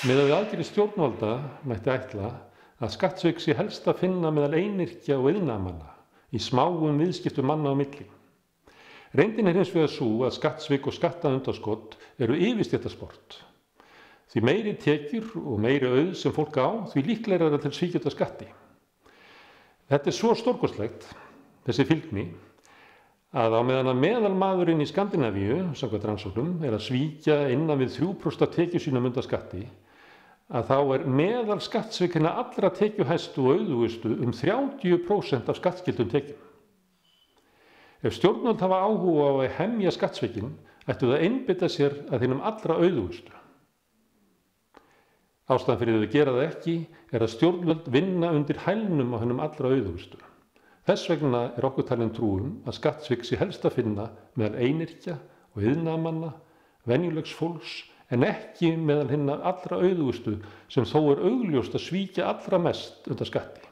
Miðað við aðgerðir stjórnvalda mætti ætla að skattsvik sé helst að finna meðal einyrkja og iðnaðarmanna í smáum viðskiptum manna á milli. Reyndin hins vegar sú að skattsvik og skattaundanskot eru yfirstéttasport. Því meiri tekjur og meiri auð sem fólk á, því líklegra er það til svíkjölda skatti. Þetta er svo stórkostlegt, þessi fylgni, að á meðan að meðalmaðurinn í Skandinavíu, samkvæmt rannsóknum, er að svíkja innan við 3% af tekjur sínum undan skatti, að þá er meðal skattsvik hinna allra tekjuhæstu og auðugustu 30% af skattskyldum tekjum. Ef stjórnvöld hafa áhuga á að hemja skattsvikin, ættu það að einbeita sér að hinum allra auðugustu. Ástæðan fyrir þau gera það ekki er að stjórnvöld vinna undir hælnum á hinum allra auðugustu. Þess vegna er okkur talin trú að skattsvik sé helst að finna meðal einyrkja og iðnaðarmanna, venjulegs fólks, en ekki meðal hinna allra auðugustu sem þó er augljóst að svíkja allra mest undan skatti.